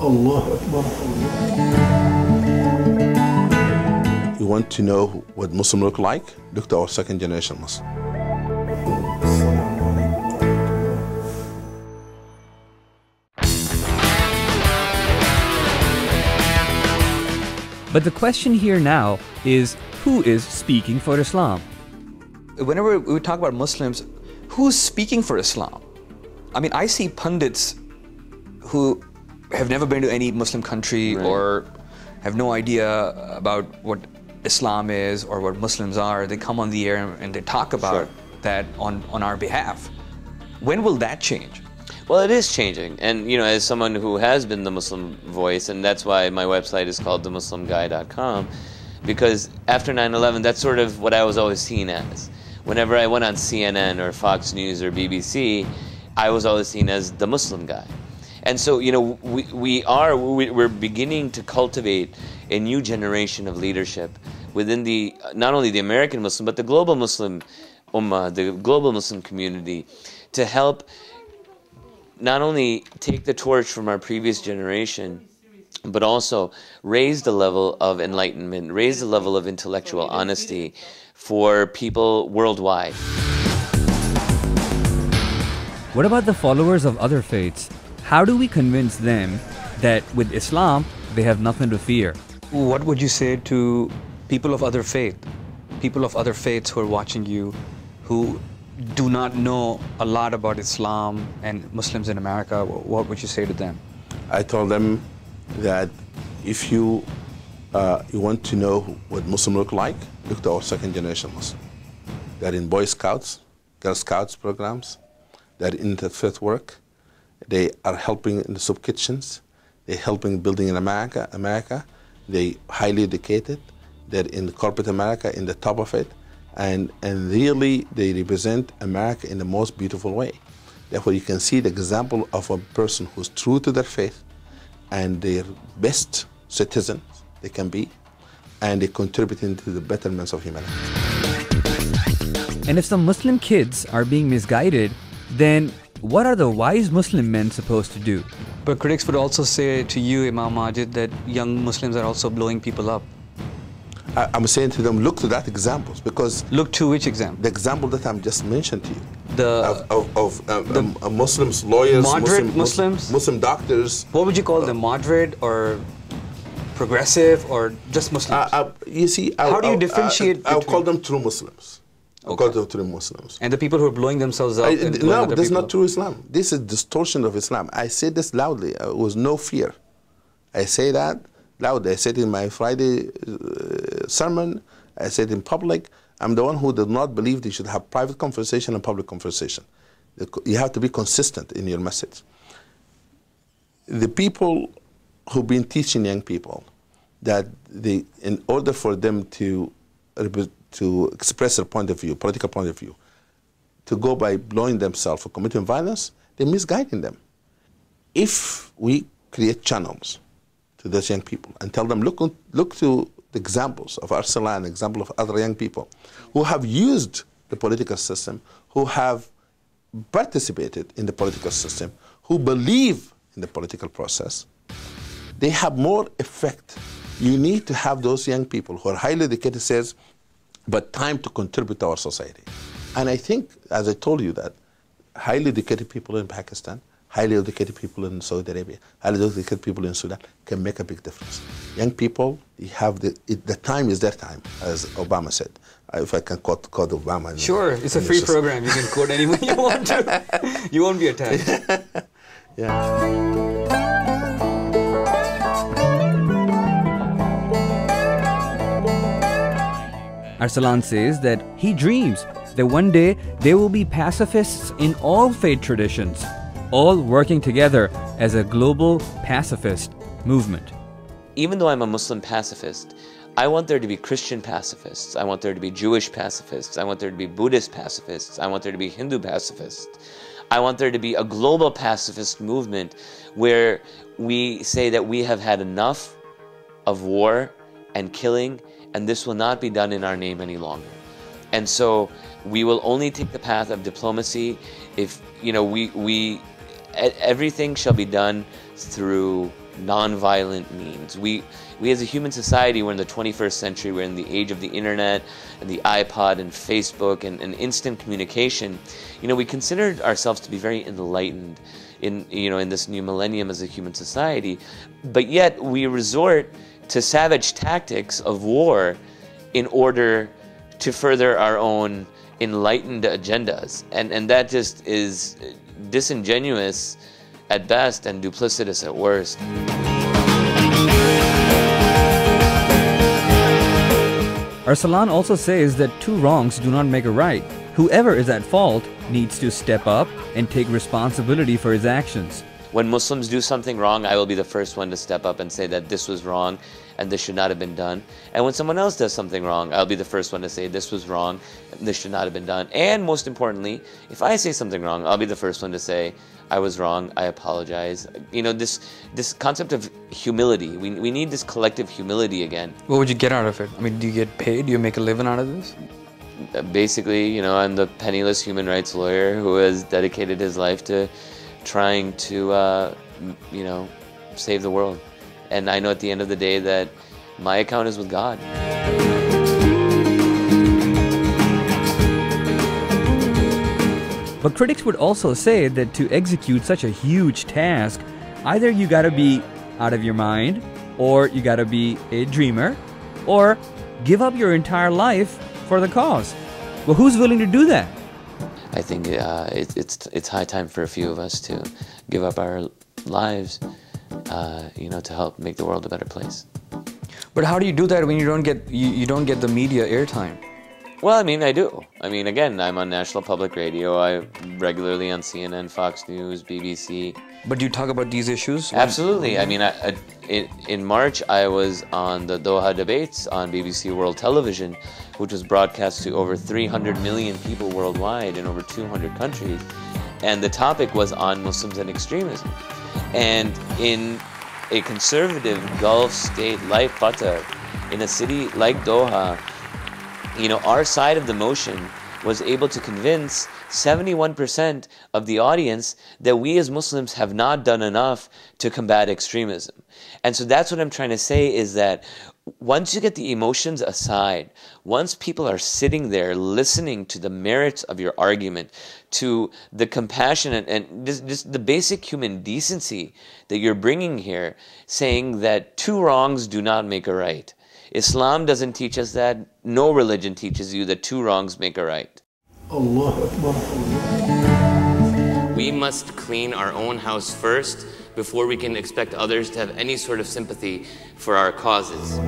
Allahu Akbar. You want to know what Muslim look like? Look to our second generation Muslim. But the question here now is, who is speaking for Islam? Whenever we talk about Muslims, who's speaking for Islam? I mean, I see pundits who have never been to any Muslim country or have no idea about what Islam is or what Muslims are. They come on the air and they talk about that on our behalf. When will that change? Well, it is changing, and you know, as someone who has been the Muslim voice, and that's why my website is called themuslimguy.com, because after 9/11, that's sort of what I was always seen as. Whenever I went on CNN or Fox News or BBC, I was always seen as the Muslim guy. And so, you know, we're beginning to cultivate a new generation of leadership within the not only the American Muslim, but the global Muslim ummah, the global Muslim community, to help not only take the torch from our previous generation, but also raise the level of enlightenment, raise the level of intellectual honesty for people worldwide. What about the followers of other faiths? How do we convince them that with Islam, they have nothing to fear? What would you say to people of other faith, people of other faiths who are watching you, who do not know a lot about Islam and Muslims in America? What would you say to them? I told them that if you want to know what Muslim look like, look to our second generation Muslim. They're in Boy Scouts, Girl Scouts programs, they're in the faith work, they are helping in the soup kitchens, they're helping building in America, they highly educated, they're in corporate America, in the top of it, and really they represent America in the most beautiful way. Therefore you can see the example of a person who's true to their faith and their best citizens they can be, and they contribute into the betterment of humanity. And if some Muslim kids are being misguided, then what are the wise Muslim men supposed to do? But critics would also say to you, Imam Magid, that young Muslims are also blowing people up. I'm saying to them, look to that examples, because... Look to which example? The example that I'm just mentioned to you. The Muslims, lawyers, moderate Muslims? Muslim doctors. What would you call them? Moderate or progressive or just Muslims? You see, how do you differentiate I'll call them true Muslims. I'll call them true Muslims. And the people who are blowing themselves up? No, that's not true Islam. This is distortion of Islam. I say this loudly, with no fear. I say that loudly. I said in my Friday sermon, I said in public. I'm the one who did not believe they should have private conversation and public conversation. You have to be consistent in your message. The people who've been teaching young people that in order for them to express their point of view, political point of view, to go by blowing themselves or committing violence, they're misguiding them. If we create channels to those young people and tell them, look to the examples of Arsalan, example of other young people who have used the political system, who have participated in the political system, who believe in the political process, they have more effect. You need to have those young people who are highly educated says, but time to contribute to our society. And I think, as I told you, that highly educated people in Pakistan, highly educated people in Saudi Arabia, highly educated people in Sudan can make a big difference. Young people, you have the time is their time, as Obama said. If I can quote Obama. Sure, it's a free program. You can quote anyone you want to. You won't be attacked. Yeah. Arsalan says that he dreams that one day there will be pacifists in all faith traditions, all working together as a global pacifist movement. Even though I'm a Muslim pacifist, I want there to be Christian pacifists, I want there to be Jewish pacifists, I want there to be Buddhist pacifists, I want there to be Hindu pacifists. I want there to be a global pacifist movement where we say that we have had enough of war and killing, and this will not be done in our name any longer. And so we will only take the path of diplomacy if, you know, everything shall be done through non-violent means. We as a human society, we're in the 21st century, we're in the age of the internet and the iPod and Facebook and instant communication. You know, we considered ourselves to be very enlightened in this new millennium as a human society, but yet we resort to savage tactics of war in order to further our own enlightened agendas. And that just is disingenuous at best and duplicitous at worst. Arsalan also says that two wrongs do not make a right. Whoever is at fault needs to step up and take responsibility for his actions. When Muslims do something wrong, I will be the first one to step up and say that this was wrong and this should not have been done. And when someone else does something wrong, I'll be the first one to say this was wrong and this should not have been done. And most importantly, if I say something wrong, I'll be the first one to say, I was wrong, I apologize. You know, this concept of humility, we need this collective humility again. What would you get out of it? I mean, do you get paid? Do you make a living out of this? Basically, you know, I'm the penniless human rights lawyer who has dedicated his life to trying to, you know, save the world. And I know at the end of the day that my account is with God. But critics would also say that to execute such a huge task, either you gotta be out of your mind, or you gotta be a dreamer, or give up your entire life for the cause. Well, who's willing to do that? I think it's high time for a few of us to give up our lives, you know, to help make the world a better place. But how do you do that when you don't get the media airtime? Well, I mean, I do. I mean, again, I'm on National Public Radio. I'm regularly on CNN, Fox News, BBC. But do you talk about these issues? Absolutely. I mean, in March, I was on the Doha debates on BBC World Television, which was broadcast to over 300 million people worldwide in over 200 countries. And the topic was on Muslims and extremism. And in a conservative Gulf state like Qatar, in a city like Doha, you know, our side of the motion was able to convince 71% of the audience that we as Muslims have not done enough to combat extremism. And so that's what I'm trying to say, is that once you get the emotions aside, once people are sitting there listening to the merits of your argument, to the compassion and just the basic human decency that you're bringing here, saying that two wrongs do not make a right. Islam doesn't teach us that. No religion teaches you that two wrongs make a right. Allah Akbar. We must clean our own house first before we can expect others to have any sort of sympathy for our causes.